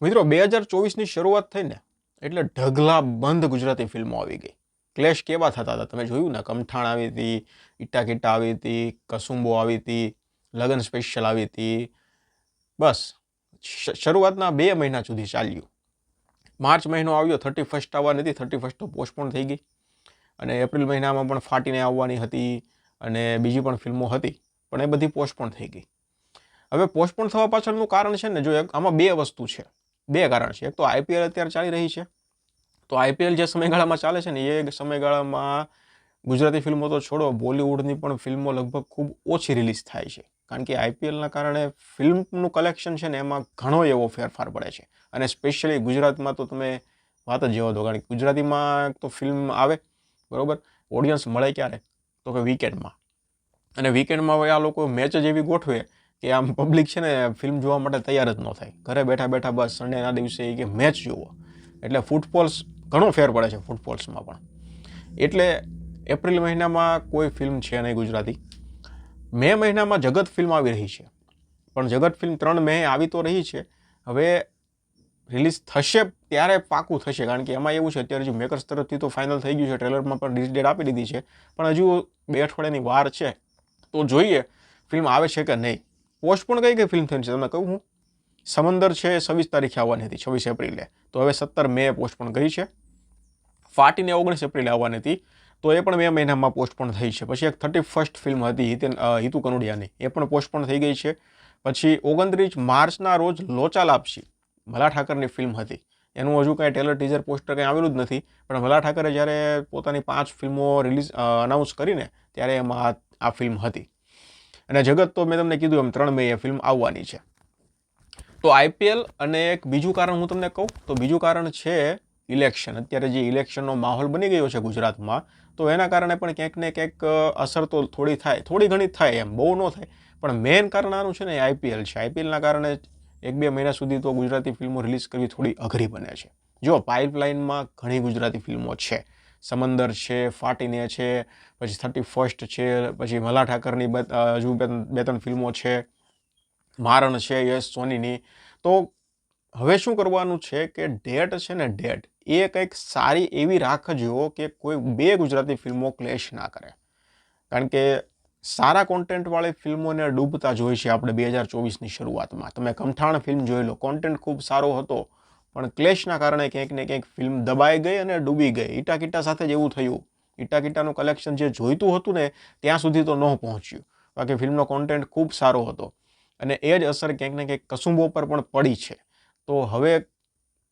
મિત્રો 2024ની શરૂઆત થઈ ને એટલે ઢગલા બંધ ગુજરાતી ફિલ્મો આવી ગઈ. ક્લેશ કેવા થતા હતા તમે જોયું ને? કમઠાણ આવી હતી, ઈટા કીટા આવી હતી, કસુંબો આવી હતી, લગન સ્પેશિયલ આવી હતી. બસ શરૂઆતના 2 મહિના સુધી ચાલ્યું. માર્ચ મહિનો આવ્યો, 31st આવવાની હતી, 31st તો પોસ્ટપોન થઈ ગઈ. અને એપ્રિલ મહિનામાં પણ ફાટીને આવવાની હતી અને બીજી પણ ફિલ્મો હતી, પણ એ બધી પોસ્ટપોન થઈ ગઈ. હવે પોસ્ટપોન થવા પાછળનું કારણ છે ને, જો આમાં 2 વસ્તુ છે, 2 કારણ છે. એક તો આઈપીએલ અત્યારે ચાલી રહી છે, તો આઈપીએલ જે સમયગાળામાં ચાલે છે ને એ સમયગાળામાં ગુજરાતી ફિલ્મો તો છોડો, બોલિવૂડની પણ ફિલ્મો લગભગ ખૂબ ઓછી રિલીઝ થાય છે. કારણ કે આઈપીએલના કારણે ફિલ્મનું કલેક્શન છે ને એમાં ઘણો એવો ફેરફાર પડે છે. અને સ્પેશિયલી ગુજરાતમાં તો તમે વાત જ જવા દો. કારણ કે ગુજરાતીમાં તો ફિલ્મ આવે બરાબર, ઓડિયન્સ મળે ક્યારે? તો કે વીકેન્ડમાં. અને વીકેન્ડમાં આ લોકો મેચ જ એવી ગોઠવે કે આમ પબ્લિક છે ને ફિલ્મ જોવા માટે તૈયાર જ ન થાય. ઘરે બેઠા બેઠા બસ સન્ડેના દિવસે કે મેચ જોવો. એટલે ફૂટફોલ્સ ઘણો ફેર પડે છે ફૂટફોલ્સમાં પણ. એટલે એપ્રિલ મહિનામાં કોઈ ફિલ્મ છે નહીં ગુજરાતી. મે મહિનામાં જગત ફિલ્મ આવી રહી છે, પણ જગત ફિલ્મ 3 મે આવી તો રહી છે. હવે રિલીઝ થશે ત્યારે પાકું થશે, કારણ કે એમાં એવું છે અત્યારે જે મેકર્સ તરફથી તો ફાઇનલ થઈ ગયું છે, ટ્રેલરમાં પણ રિલીઝ ડેટ આપી દીધી છે, પણ હજુ 2 અઠવાડિયાની વાર છે. તો જોઈએ ફિલ્મ આવે છે કે નહીં. પોસ્ટપોન કઈ ફિલ્મ થઈ છે તમને કહું હું? સમંદર છે 26 તારીખે આવવાની હતી, 26 એપ્રિલે, તો હવે 17 મે પોસ્ટપોન કરી છે. ફાટીને 19 એપ્રિલે આવવાની હતી, તો એ પણ 2 મહિનામાં પોસ્ટપોન થઈ છે. પછી એક 31st ફિલ્મ હતી હિતુ કનોડિયાની, એ પણ પોસ્ટપોન થઈ ગઈ છે. પછી 29 માર્ચના રોજ લોચા લાપસી મલ્હાર ઠાકરની ફિલ્મ હતી, એનું હજુ કાંઈ ટેલર ટીઝર પોસ્ટર કંઈ આવેલું જ નથી. પણ મલ્હાર ઠાકરે જ્યારે પોતાની 5 ફિલ્મો રિલીઝ અનાઉન્સ કરીને ત્યારે એમાં આ ફિલ્મ હતી. અને જગત તો મેં તમને કીધું એમ 3 મે એ ફિલ્મ આવવાની છે. તો આઈપીએલ અને એક બીજું કારણ હું તમને કહું તો બીજું કારણ છે ઇલેક્શન. અત્યારે જે ઇલેક્શનનો માહોલ બની ગયો છે ગુજરાતમાં, તો એના કારણે પણ ક્યાંક ને ક્યાંક અસર તો થોડી થાય, થોડી ઘણી થાય, એમ બહુ ન થાય. પણ મેઇન કારણ આનું છે ને આઈપીએલ છે. આઈપીએલના કારણે 1-2 મહિના સુધી તો ગુજરાતી ફિલ્મો રિલીઝ કરવી થોડી અઘરી બને છે. જો પાઇપલાઇનમાં ઘણી ગુજરાતી ફિલ્મો છે, સમંદર છે, ફાટીને છે, પછી 31st છે, પછી મલ્હાર ઠાકરની હજુ 2-3 ફિલ્મો છે, મારણ છે યશ સોનીની. તો હવે શું કરવાનું છે કે ડેટ છે ને ડેટ એ કંઈક સારી એવી રાખજો કે કોઈ 2 ગુજરાતી ફિલ્મો ક્લેશ ના કરે. કારણ કે સારા કોન્ટેન્ટવાળી ફિલ્મોને ડૂબતા જોઈ છે આપણે 2024ની શરૂઆતમાં. તમે કમઠાણ ફિલ્મ જોઈ લો, કોન્ટેન્ટ ખૂબ સારો હતો, પણ ક્લેશના કારણે ક્યાંક ને ક્યાંક ફિલ્મ દબાઈ ગઈ અને ડૂબી ગઈ. ઈટા કીટા સાથે જ એવું થયું. ઈટા કીટાનું કલેક્શન જે જોઈતું હતું ને ત્યાં સુધી તો ન પહોંચ્યું. બાકી ફિલ્મનો કોન્ટેન્ટ ખૂબ સારો હતો. અને એ જ અસર ક્યાંક ને ક્યાંક કસુંબો પર પણ પડી છે. તો હવે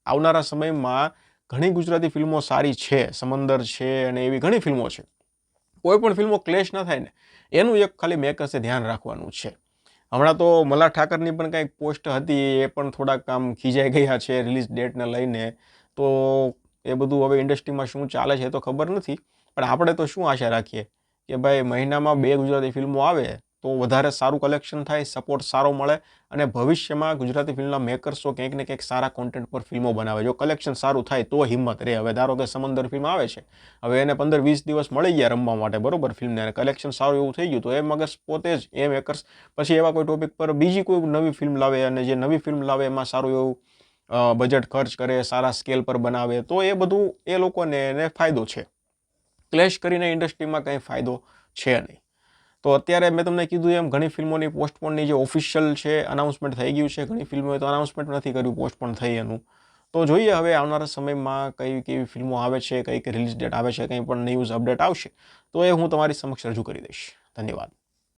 આવનારા સમયમાં ઘણી ગુજરાતી ફિલ્મો સારી છે, સમંદર છે અને એવી ઘણી ફિલ્મો છે. કોઈ પણ ફિલ્મો ક્લેશ ન થાય ને એનું એક ખાલી મેકર્સે ધ્યાન રાખવાનું છે. હમણાં તો મલ્હાર ઠાકરની પણ કંઈક પોસ્ટ હતી, એ પણ થોડાક આમ ખીજાઈ ગયા છે રિલીઝ ડેટને લઈને. તો એ બધું હવે ઇન્ડસ્ટ્રીમાં શું ચાલે છે એ તો ખબર નથી, પણ આપણે તો શું આશા રાખીએ કે ભાઈ મહિનામાં 2 ગુજરાતી ફિલ્મો આવે તો વધારે સારું કલેક્શન થાય, સપોર્ટ સારો મળે અને ભવિષ્યમાં ગુજરાતી ફિલ્મના મેકર્સો ક્યાંક ને ક્યાંક સારા કોન્ટેન્ટ પર ફિલ્મો બનાવે. જો કલેક્શન સારું થાય તો હિંમત રહે. હવે ધારો કે સમંદર ફિલ્મ આવે છે, હવે એને 15-20 દિવસ મળી ગયા રમવા માટે બરોબર ફિલ્મને, અને કલેક્શન સારું એવું થઈ ગયું, તો એ મગર પોતે જ એ મેકર્સ પછી એવા કોઈ ટોપિક પર બીજી કોઈ નવી ફિલ્મ લાવે, અને જે નવી ફિલ્મ લાવે એમાં સારું એવું બજેટ ખર્ચ કરે, સારા સ્કેલ પર બનાવે, તો એ બધું એ લોકોને એને ફાયદો છે. ક્લેશ કરીને ઇન્ડસ્ટ્રીમાં કંઈ ફાયદો છે નહીં. તો અત્યારે મેં તમને કીધું એમ ઘણી ફિલ્મોની પોસ્ટપોનની જે ઓફિશિયલ છે અનાઉન્સમેન્ટ થઈ ગયું છે, ઘણી ફિલ્મોએ તો અનાઉન્સમેન્ટ નથી કર્યું પોસ્ટપોન થઈ એનું. તો જોઈએ હવે આવનારા સમયમાં કઈ કેવી ફિલ્મો આવે છે, કઈ રિલીઝ ડેટ આવે છે, કંઈ પણ ન્યૂઝ અપડેટ આવશે તો એ હું તમારી સમક્ષ રજૂ કરી દઈશ. ધન્યવાદ.